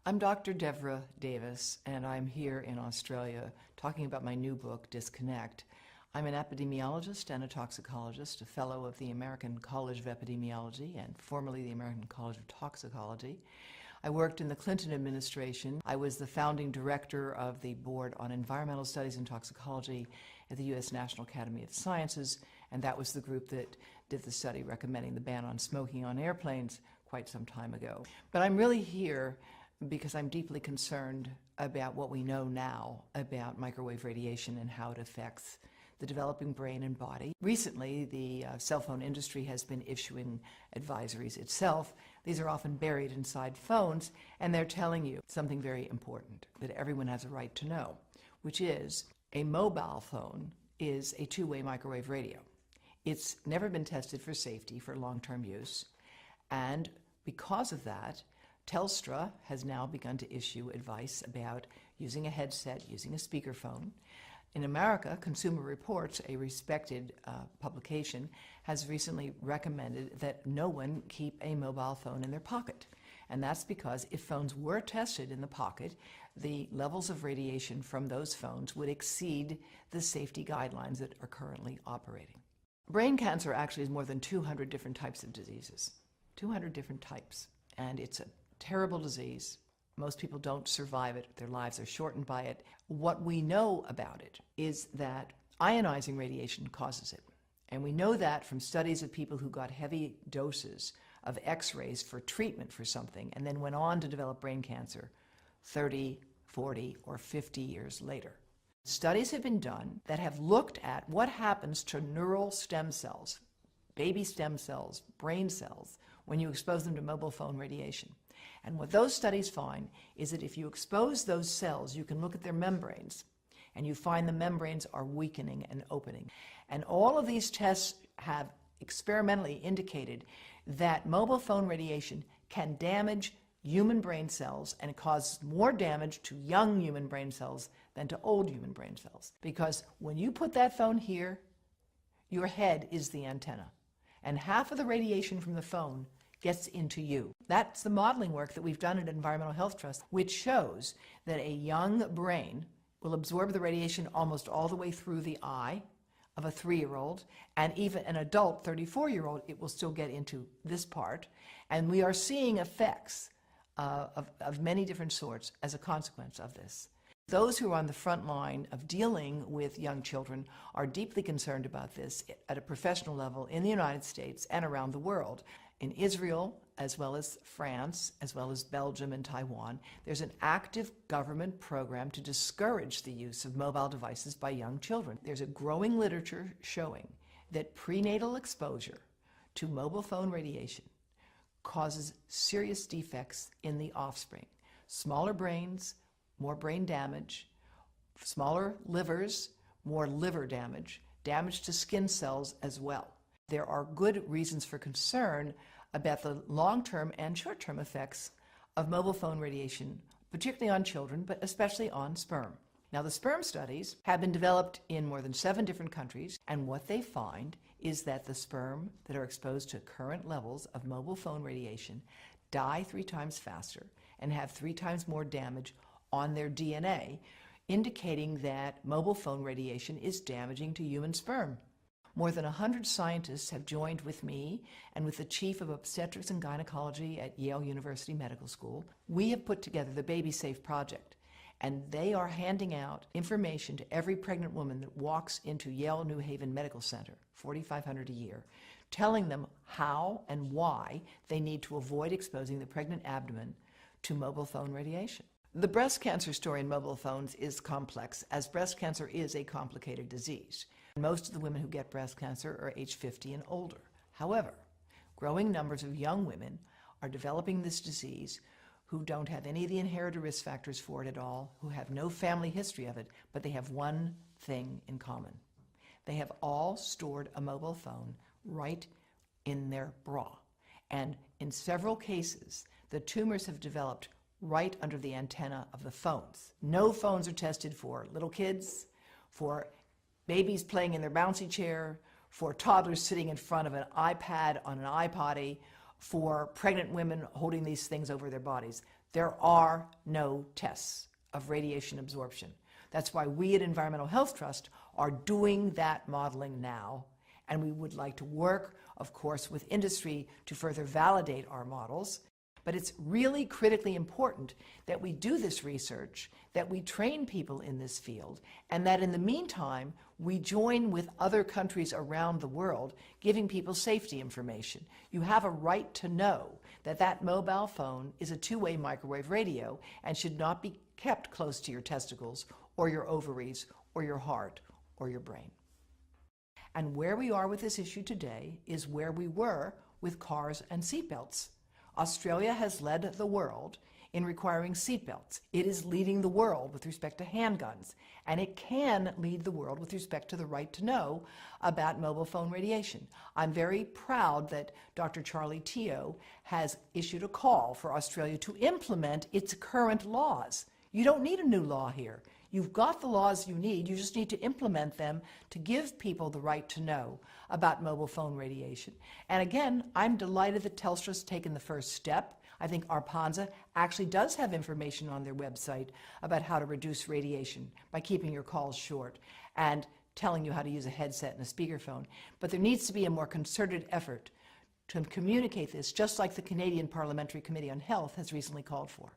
I'm Dr. Devra Davis, and I'm here in Australia talking about my new book, Disconnect. I'm an epidemiologist and a toxicologist, a fellow of the American College of Epidemiology and formerly the American College of Toxicology. I worked in the Clinton administration. I was the founding director of the Board on Environmental Studies and Toxicology at the U.S. National Academy of Sciences, and that was the group that did the study recommending the ban on smoking on airplanes quite some time ago. But I'm really here because I'm deeply concerned about what we know now about microwave radiation and how it affects the developing brain and body. Recently, the cell phone industry has been issuing advisories itself. These are often buried inside phones, and they're telling you something very important that everyone has a right to know, which is a mobile phone is a two-way microwave radio. It's never been tested for safety for long-term use, and because of that, Telstra has now begun to issue advice about using a headset, using a speakerphone. In America, Consumer Reports, a respected publication, has recently recommended that no one keep a mobile phone in their pocket. And that's because if phones were tested in the pocket, the levels of radiation from those phones would exceed the safety guidelines that are currently operating. Brain cancer actually is more than 200 different types of diseases. 200 different types. And it's a terrible disease. Most people don't survive it. Their lives are shortened by it. What we know about it is that ionizing radiation causes it. And we know that from studies of people who got heavy doses of X-rays for treatment for something and then went on to develop brain cancer 30, 40, or 50 years later. Studies have been done that have looked at what happens to neural stem cells, baby stem cells, brain cells, when you expose them to mobile phone radiation. And what those studies find is that if you expose those cells, you can look at their membranes, and you find the membranes are weakening and opening. And all of these tests have experimentally indicated that mobile phone radiation can damage human brain cells, and it causes more damage to young human brain cells than to old human brain cells. Because when you put that phone here, your head is the antenna, and half of the radiation from the phone gets into you. That's the modeling work that we've done at Environmental Health Trust, which shows that a young brain will absorb the radiation almost all the way through the eye of a 3-year-old, and even an adult 34-year-old, it will still get into this part. And we are seeing effects of many different sorts as a consequence of this. Those who are on the front line of dealing with young children are deeply concerned about this at a professional level in the United States and around the world. In Israel, as well as France, as well as Belgium and Taiwan, there's an active government program to discourage the use of mobile devices by young children. There's a growing literature showing that prenatal exposure to mobile phone radiation causes serious defects in the offspring. Smaller brains, more brain damage, smaller livers, more liver damage, damage to skin cells as well. There are good reasons for concern about the long-term and short-term effects of mobile phone radiation, particularly on children, but especially on sperm. Now, the sperm studies have been developed in more than 7 different countries, and what they find is that the sperm that are exposed to current levels of mobile phone radiation die 3 times faster and have 3 times more damage on their DNA, indicating that mobile phone radiation is damaging to human sperm. More than 100 scientists have joined with me and with the chief of obstetrics and gynecology at Yale University Medical School. We have put together the Baby Safe Project, and they are handing out information to every pregnant woman that walks into Yale New Haven Medical Center, $4,500 a year, telling them how and why they need to avoid exposing the pregnant abdomen to mobile phone radiation. The breast cancer story in mobile phones is complex, as breast cancer is a complicated disease. Most of the women who get breast cancer are age 50 and older. However, growing numbers of young women are developing this disease who don't have any of the inherited risk factors for it at all, who have no family history of it, but they have one thing in common. They have all stored a mobile phone right in their bra. And in several cases, the tumors have developed right under the antenna of the phones. No phones are tested for little kids, for babies playing in their bouncy chair, for toddlers sitting in front of an iPad on an iPotty, for pregnant women holding these things over their bodies. There are no tests of radiation absorption. That's why we at Environmental Health Trust are doing that modeling now, and we would like to work, of course, with industry to further validate our models. But it's really critically important that we do this research, that we train people in this field, and that in the meantime, we join with other countries around the world, giving people safety information. You have a right to know that that mobile phone is a two-way microwave radio and should not be kept close to your testicles or your ovaries or your heart or your brain. And where we are with this issue today is where we were with cars and seatbelts. Australia has led the world in requiring seatbelts. It is leading the world with respect to handguns, and it can lead the world with respect to the right to know about mobile phone radiation. I'm very proud that Dr. Charlie Teo has issued a call for Australia to implement its current laws. You don't need a new law here. You've got the laws you need. You just need to implement them to give people the right to know about mobile phone radiation. And again, I'm delighted that Telstra's taken the first step. I think Arpanza actually does have information on their website about how to reduce radiation by keeping your calls short and telling you how to use a headset and a speakerphone. But there needs to be a more concerted effort to communicate this, just like the Canadian Parliamentary Committee on Health has recently called for.